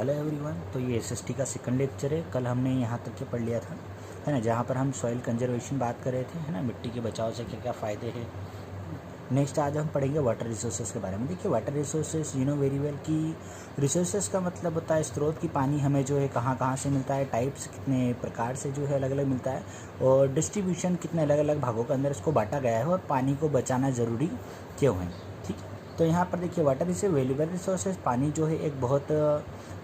Hello everyone. तो ये SST का सेकंड लेक्चर है। कल हमने यहाँ तक के पढ़ लिया था, है ना, जहाँ पर हम सॉइल कंजर्वेशन बात कर रहे थे, है ना, मिट्टी के बचाव से क्या क्या फ़ायदे हैं। नेक्स्ट आज हम पढ़ेंगे वाटर रिसोर्सेज के बारे में। देखिए water resources you know very well कि रिसोर्सेज का मतलब होता है स्रोत की पानी हमें जो है कहाँ कहाँ से मिलता है, टाइप्स कितने प्रकार से जो है अलग अलग मिलता है, और डिस्ट्रीब्यूशन कितने अलग अलग भागों के अंदर इसको बांटा गया है, और पानी को बचाना ज़रूरी क्यों है। ठीक है, तो यहाँ पर देखिए water is a valuable resources. पानी जो है एक बहुत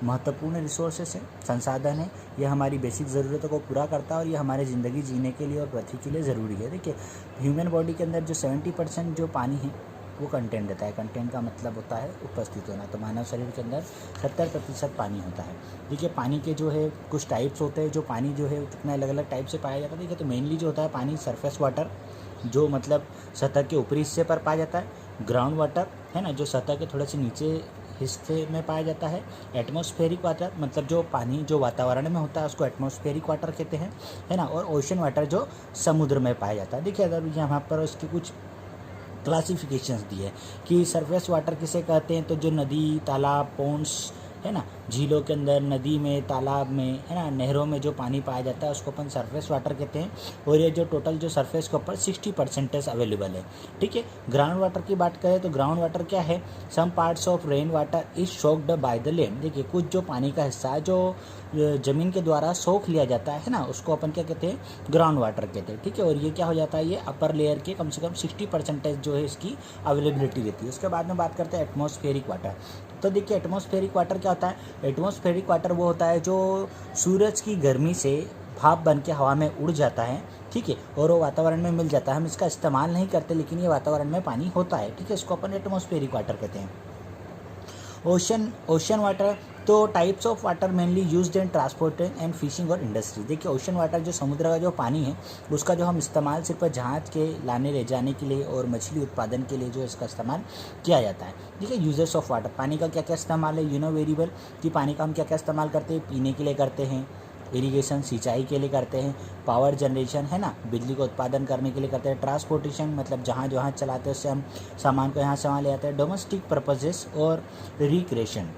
महत्वपूर्ण रिसोर्सेस है, संसाधन है। यह हमारी बेसिक ज़रूरतों को पूरा करता है और ये हमारे ज़िंदगी जीने के लिए और पृथ्वी के लिए ज़रूरी है। देखिए ह्यूमन बॉडी के अंदर जो 70% जो पानी है वो कंटेंट देता है। कंटेंट का मतलब होता है उपस्थित होना। तो मानव शरीर के अंदर 70% पानी होता है। देखिए पानी के जो है कुछ टाइप्स होते हैं, जो पानी जो है कितने अलग अलग टाइप से पाया जाता है। देखिए तो मेनली जो होता है पानी सरफेस वाटर, जो मतलब सतह के ऊपरी हिस्से पर पाया जाता है। ग्राउंड वाटर, है ना, जो सतह के थोड़े से नीचे हिस्से में पाया जाता है। एटमॉस्फेरिक वाटर, मतलब जो पानी जो वातावरण में होता है उसको एटमॉस्फेरिक वाटर कहते हैं, है ना। और ओशन वाटर जो समुद्र में पाया जाता है। देखिए अगर यहाँ पर उसकी कुछ क्लासिफिकेशंस दी है कि सरफेस वाटर किसे कहते हैं, तो जो नदी, तालाब, पोन्ड्स, है ना, झीलों के अंदर, नदी में, तालाब में, है ना, नहरों में जो पानी पाया जाता है उसको अपन सरफेस वाटर कहते हैं। और ये जो टोटल जो सरफेस के ऊपर 60% अवेलेबल है। ठीक है, ग्राउंड वाटर की बात करें तो ग्राउंड वाटर क्या है, some parts of rain water is soaked by the land. देखिए कुछ जो पानी का हिस्सा है जो ज़मीन के द्वारा सोख लिया जाता है ना, उसको अपन क्या कहते हैं, ग्राउंड वाटर कहते हैं। ठीक है, और ये क्या हो जाता है, ये अपर लेयर के कम से कम 60% जो है इसकी अवेलेबिलिटी रहती है। उसके बाद में बात करते हैं एटमॉस्फेरिक वाटर। तो देखिए एटमॉस्फेरिक वाटर क्या होता है। एटमॉस्फेरिक वाटर वो होता है जो सूरज की गर्मी से भाप बन के हवा में उड़ जाता है। ठीक है, और वो वातावरण में मिल जाता है। हम इसका इस्तेमाल नहीं करते लेकिन ये वातावरण में पानी होता है। ठीक है, इसको अपन एटमॉस्फेरिक वाटर कहते हैं। ओशन वाटर, तो types of water mainly used in transporting and fishing और इंडस्ट्री। देखिए ओशन वाटर जो समुद्र का जो पानी है उसका जो हम इस्तेमाल सिर्फ जहाज के लाने ले जाने के लिए और मछली उत्पादन के लिए जो इसका इस्तेमाल किया जाता है। देखिए यूजेस ऑफ वाटर, पानी का क्या क्या इस्तेमाल है, यू नो वेरी वेल कि पानी का हम क्या क्या इस्तेमाल करते हैं। पीने के लिए करते हैं, इरिगेशन सिंचाई के लिए करते हैं, पावर जनरेशन, है ना, बिजली को उत्पादन करने के लिए करते हैं, ट्रांसपोर्टेशन मतलब जहाँ जहाँ चलाते हैं उससे हम सामान को यहाँ से वहाँ ले आते हैं, डोमेस्टिक पर्पजेस और रिक्रिएशन,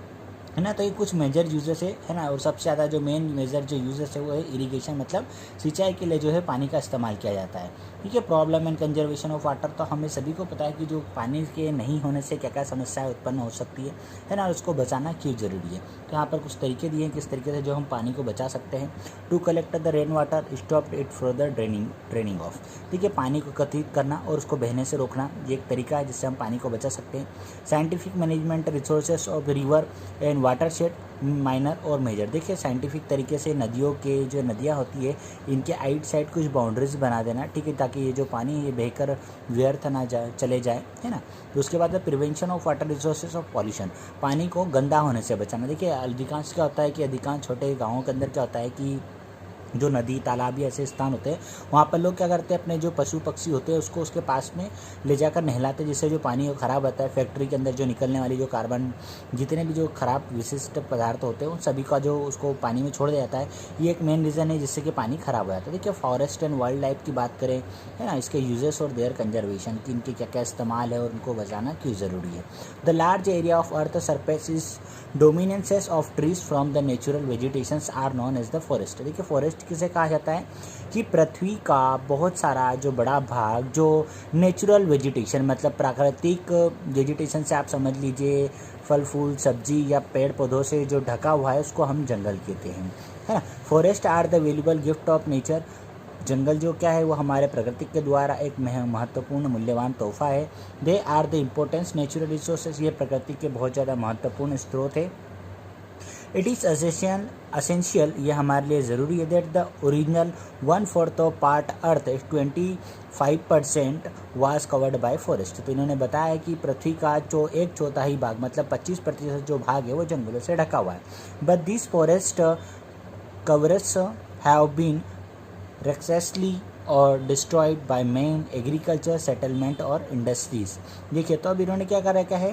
है ना। तो ये कुछ मेजर यूजेस है ना। और सबसे ज़्यादा जो मेन मेजर जो यूजेस है वो है इरिगेशन, मतलब सिंचाई के लिए जो है पानी का इस्तेमाल किया जाता है। ठीक है, problem and conservation of water, तो हमें सभी को पता है कि जो पानी के नहीं होने से क्या क्या समस्याएं उत्पन्न हो सकती है ना, उसको बचाना क्यों ज़रूरी है। तो यहाँ पर कुछ तरीके दिए हैं किस तरीके से जो हम पानी को बचा सकते हैं। To collect the rain water, stop it further draining off. देखिए पानी को एकत्रित करना और उसको बहने से रोकना, ये एक तरीका है जिससे हम पानी को बचा सकते हैं। Scientific management resources of river and watershed minor और मेजर। देखिए साइंटिफिक तरीके से नदियों के जो नदियाँ होती है इनके आइट साइड कुछ बाउंड्रीज बना देना। ठीक है, ताकि ये जो पानी ये बहकर व्यर्थ ना जाए, चले जाए, है ना। तो उसके बाद prevention of water resources of pollution, पानी को गंदा होने से बचाना। देखिए अधिकांश क्या होता है कि अधिकांश छोटे गाँवों के अंदर क्या होता है कि जो नदी, तालाब या ऐसे स्थान होते हैं वहाँ पर लोग क्या करते हैं, अपने जो पशु पक्षी होते हैं उसको उसके पास में ले जाकर नहलाते हैं, जिससे जो पानी ख़राब होता है। फैक्ट्री के अंदर जो निकलने वाली जो कार्बन, जितने भी जो ख़राब विशिष्ट पदार्थ होते हैं उन सभी का जो उसको पानी में छोड़ दिया जाता है। ये एक मेन रीज़न है जिससे कि पानी ख़राब हो जाता है। देखिए फॉरेस्ट एंड वाइल्ड लाइफ की बात करें, है ना, इसके यूजेस और देयर कंजर्वेशन की इनके क्या क्या इस्तेमाल है और उनको बचाना क्यों ज़रूरी है। The large area of earth surface is dominances of trees from the natural vegetations are known as the forest. देखिए फॉरेस्ट किसे कहा जाता है कि पृथ्वी का बहुत सारा जो बड़ा भाग जो नेचुरल वेजिटेशन मतलब प्राकृतिक वेजिटेशन से आप समझ लीजिए फल फूल सब्जी या पेड़ पौधों से जो ढका हुआ है उसको हम जंगल कहते हैं, है ना। Forest are the valuable gift of nature. जंगल जो क्या है वो हमारे प्रकृति के द्वारा एक महत्वपूर्ण मूल्यवान तोहफा है। They are the importance natural resources, ये प्रकृति के बहुत ज़्यादा महत्वपूर्ण स्रोत है। इट इज़ असेंशियल, ये हमारे लिए ज़रूरी है। That the original 1/4 of part earth 25% was covered by forest. तो इन्होंने बताया कि पृथ्वी का जो 1/4 भाग मतलब 25% जो भाग है वो जंगलों से ढका हुआ है। But this forest coverage have been recklessly और destroyed by man, agriculture, settlement और इंडस्ट्रीज। देखिए तो अब इन्होंने क्या कर रखा है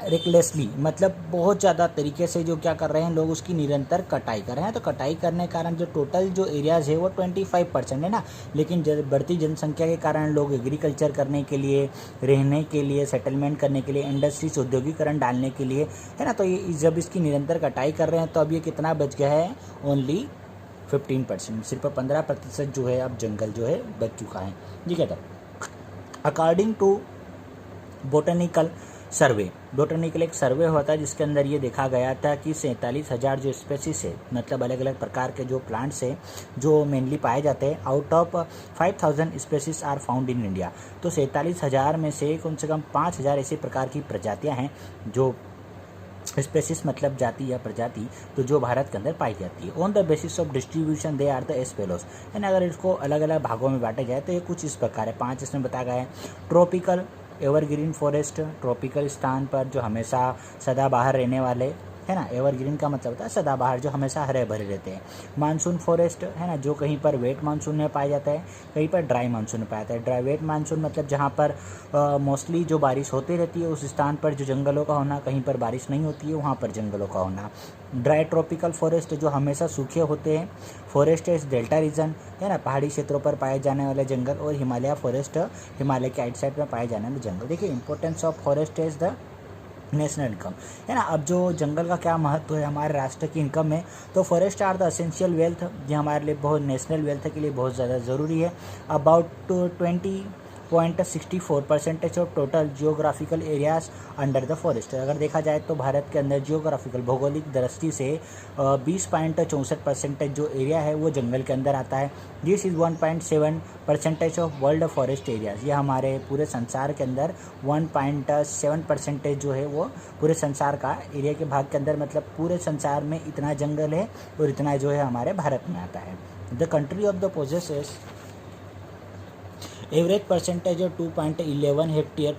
रिकलेसली, मतलब बहुत ज़्यादा तरीके से जो क्या कर रहे हैं लोग, उसकी निरंतर कटाई कर रहे हैं। तो कटाई करने के कारण जो टोटल जो एरियाज़ है वो 25% है ना, लेकिन बढ़ती जनसंख्या के कारण लोग एग्रीकल्चर करने के लिए, रहने के लिए, सेटलमेंट करने के लिए, इंडस्ट्रीज, औद्योगिकरण डालने के लिए, है ना, तो ये जब इसकी निरंतर कटाई कर रहे हैं तो अब ये कितना बच गया है, ओनली 15%, सिर्फ 15% जो है अब जंगल जो है बच चुका है। ठीक है, तो according to botanical survey, botanical एक सर्वे होता है जिसके अंदर ये देखा गया था कि 47,000 जो स्पेसीज है, मतलब अलग अलग प्रकार के जो प्लांट्स है जो मेनली पाए जाते हैं, out of 5,000 species are found in India. तो 47,000 में से कम 5,000 ऐसी प्रकार की प्रजातियां हैं, जो स्पेसीज मतलब जाति या प्रजाति, तो जो भारत के अंदर पाई जाती है। On the basis of distribution they are the as follows, यानी अगर इसको अलग अलग भागों में बांटे जाए तो ये कुछ इस प्रकार है, 5 इसमें बताया गया है। ट्रॉपिकल एवरग्रीन फॉरेस्ट, ट्रॉपिकल स्थान पर जो हमेशा सदाबहार रहने वाले, है ना, एवरग्रीन का मतलब होता है सदाबहार, जो हमेशा हरे भरे रहते हैं। मानसून फॉरेस्ट, है ना, जो कहीं पर वेट मानसून में पाया जाता है, कहीं पर ड्राई मानसून में पाया जाता है। ड्राई वेट मानसून मतलब जहाँ पर मोस्टली जो बारिश होती रहती है उस स्थान पर जो जंगलों का होना, कहीं पर बारिश नहीं होती है वहाँ पर जंगलों का होना। ड्राई ट्रॉपिकल फॉरेस्ट जो हमेशा सूखे होते हैं। फॉरेस्ट इस डेल्टा रीजन, है ना, पहाड़ी क्षेत्रों पर पाए जाने वाले जंगल। और हिमालय फॉरेस्ट, हिमालय के आउटसाइड में पाए जाने वाले जंगल। देखिए importance of forest is the national income, है ना। अब जो जंगल का क्या महत्व है हमारे राष्ट्र की इनकम में, तो forest are the essential wealth, ये हमारे लिए बहुत, नेशनल वेल्थ के लिए बहुत ज़्यादा ज़रूरी है। About 20.64% of total geographical areas under the forest. अगर देखा जाए तो भारत के अंदर जियोग्राफिकल, भौगोलिक दृष्टि से 20.64% जो एरिया है वो जंगल के अंदर आता है। This is 1.7% of world forest areas, ये हमारे पूरे संसार के अंदर 1.7% जो है वो पूरे संसार का एरिया के भाग के अंदर, मतलब पूरे संसार में इतना जंगल है और इतना जो है हमारे भारत में आता है। The country of the possesses average percentage of 2.11 hectare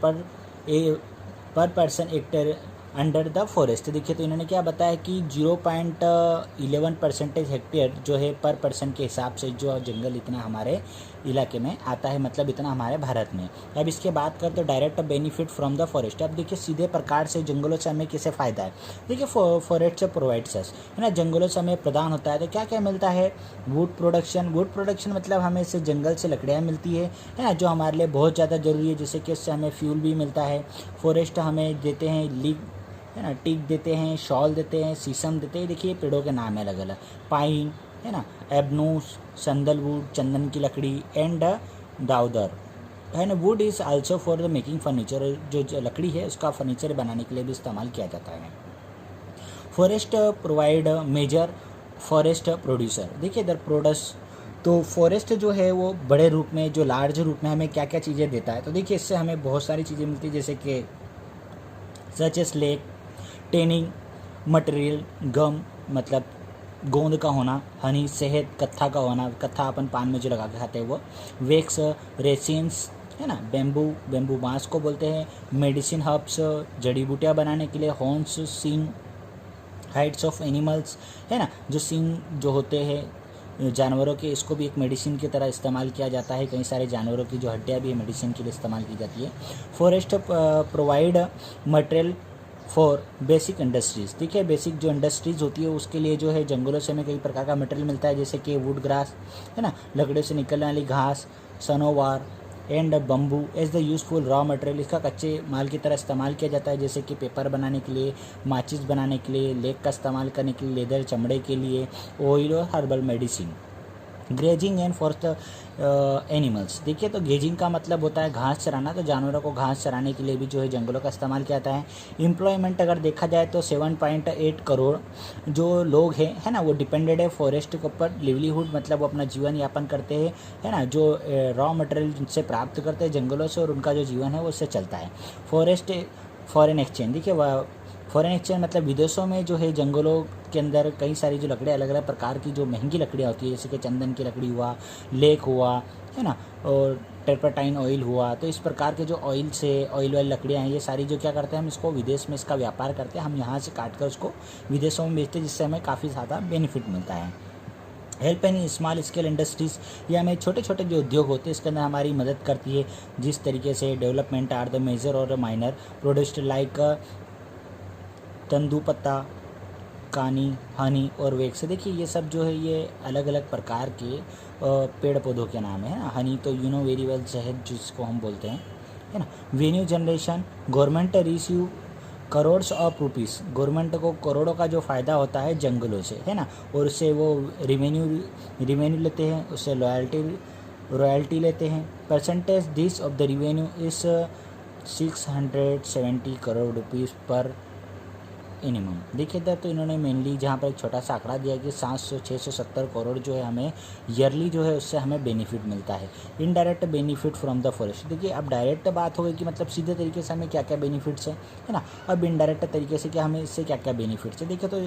per person hectare under the forest. देखिए तो इन्होंने क्या बताया कि 0.11% हेक्टेयर जो है पर पर्सन के हिसाब से जो जंगल इतना हमारे इलाके में आता है, मतलब इतना हमारे भारत में। अब इसके बात करते तो direct benefit from the forest. अब देखिए सीधे प्रकार से जंगलों से हमें कैसे फ़ायदा है। देखिए फॉरेस्ट से प्रोवाइड्स अस, है ना, जंगलों से हमें प्रदान होता है तो क्या क्या मिलता है। वुड प्रोडक्शन, वुड प्रोडक्शन मतलब हमें इससे जंगल से लकड़ियाँ मिलती है ना, जो हमारे लिए बहुत ज़्यादा ज़रूरी है, जिससे कि इससे हमें फ्यूल भी मिलता है। फॉरेस्ट हमें देते हैं लीग, है ना, टीक देते हैं, शॉल देते हैं, शीशम देते हैं। देखिए पेड़ों के नाम है अलग अलग, पाइन, है ना, एबनूस, संदलवुड, चंदन की लकड़ी, एंड दाउदर, है ना। Would is also for the making furniture, जो लकड़ी है उसका फर्नीचर बनाने के लिए भी इस्तेमाल किया जाता है। Forest provide major forest producer. देखिए इधर प्रोडक्ट्स, तो फॉरेस्ट जो है वो बड़े रूप में, जो लार्ज रूप में हमें क्या क्या चीज़ें देता है। तो देखिए इससे हमें बहुत सारी चीज़ें मिलती है, जैसे कि such as lac, tanning material, gum मतलब गोंद का होना, हनी शहद, कत्था का होना, कत्था अपन पान में जो लगा के खाते हैं वो, वेक्स, रेसिन्स, है ना, बेम्बू बांस को बोलते हैं, मेडिसिन हर्ब्स, जड़ी बूटियाँ बनाने के लिए, horns, seeing, Heights of animals, है ना, जो सींग जो होते हैं जानवरों के, इसको भी एक मेडिसिन की तरह इस्तेमाल किया जाता है। कई सारे जानवरों की जो हड्डियाँ भी मेडिसिन के लिए इस्तेमाल की जाती है। Forest provide material for basic industries. देखिए बेसिक जो इंडस्ट्रीज़ होती है उसके लिए जो है जंगलों से हमें कई प्रकार का मटेरियल मिलता है, जैसे कि वुड ग्रास, है ना, लकड़ियों से निकलने वाली घास, सनोवार and bamboo as the useful raw material. इसका कच्चे माल की तरह इस्तेमाल किया जाता है, जैसे कि पेपर बनाने के लिए, माचिस बनाने के लिए, लेक का इस्तेमाल करने के लिए, लेदर चमड़े के लिए, ऑयल और herbal medicine. Grazing and for the animals. देखिए तो ग्रेजिंग का मतलब होता है घास चराना, तो जानवरों को घास चराने के लिए भी जो है जंगलों का इस्तेमाल किया जाता है। एम्प्लॉयमेंट अगर देखा जाए तो 7.8 करोड़ जो लोग हैं, है ना, वो डिपेंडेड है फॉरेस्ट के ऊपर। लिवलीहुड मतलब वो अपना जीवन यापन करते हैं, है ना, जो रॉ मटेरियल जिनसे प्राप्त करते हैं जंगलों से, और उनका जो जीवन है वो उससे चलता है। फॉरेस्ट फॉरेन एक्सचेंज, देखिए फॉरेन एक्सचेंज मतलब विदेशों में जो है जंगलों के अंदर कई सारी जो लकड़ियाँ, अलग अलग प्रकार की जो महंगी लकड़ियाँ होती है, जैसे कि चंदन की लकड़ी हुआ, लेक हुआ, है ना, और टर्पटाइन ऑयल हुआ। तो इस प्रकार के जो ऑयल वाली लकड़ियाँ हैं, ये सारी जो क्या करते हैं, हम इसको विदेश में इसका व्यापार करते हैं, हम यहाँ से काट कर उसको विदेशों में बेचते हैं, जिससे हमें काफ़ी ज़्यादा बेनिफिट मिलता है। Help in small scale industries, ये हमें छोटे छोटे जो उद्योग होते हैं इसके अंदर हमारी मदद करती है। जिस तरीके से डेवलपमेंट आर द मेजर और माइनर प्रोडक्ट लाइक तंदू पत्ता, कानी, हनी और वेक्स। देखिए ये सब जो है ये अलग अलग प्रकार के पेड़ पौधों के नाम है ना। हनी तो यू नो वेरी वेल शहद जिसको हम बोलते हैं, है ना। Venue generation, government receive crores of rupees, government को करोड़ों का जो फ़ायदा होता है जंगलों से, है ना। और उससे वो रिवेन्यू लेते हैं, उससे रॉयल्टी लेते हैं। Percentage this of the revenue इस 670 करोड़ रुपीज़ पर मिनिमम। देखिए था तो इन्होंने मेनली जहाँ पर एक छोटा सा आंकड़ा दिया कि 670 करोड़ जो है हमें ईयरली जो है उससे हमें बेनिफिट मिलता है। Indirect benefit from the forest. देखिए अब डायरेक्ट बात हो गई कि मतलब सीधे तरीके से हमें क्या क्या बेनिफिट्स है ना। अब इनडायरेक्ट तरीके से कि हमें इससे क्या क्या बेनिफिट्स है। देखिए तो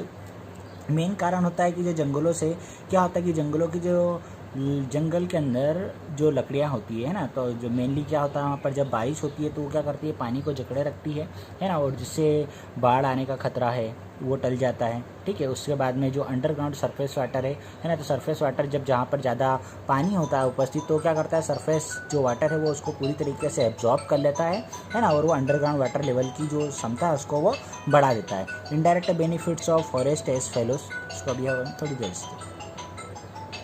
मेन कारण होता है कि जो जंगलों से क्या होता है कि जंगलों की जो जंगल के अंदर जो लकड़ियाँ होती है ना, तो जो मेनली क्या होता है वहाँ पर जब बारिश होती है तो वो क्या करती है, पानी को जकड़े रखती है ना। और जिससे बाढ़ आने का खतरा है वो टल जाता है, ठीक है। उसके बाद में जो अंडरग्राउंड सरफेस वाटर है ना, तो सरफेस वाटर जब जहाँ पर ज़्यादा पानी होता है उपस्थित, तो क्या करता है सरफेस जो वाटर है वो उसको पूरी तरीके से एब्जॉर्ब कर लेता है ना। और वो अंडरग्राउंड वाटर लेवल की जो क्षमता है उसको वो बढ़ा देता है। Indirect benefits of forest as follows, उसको अभी हम थोड़ी देर से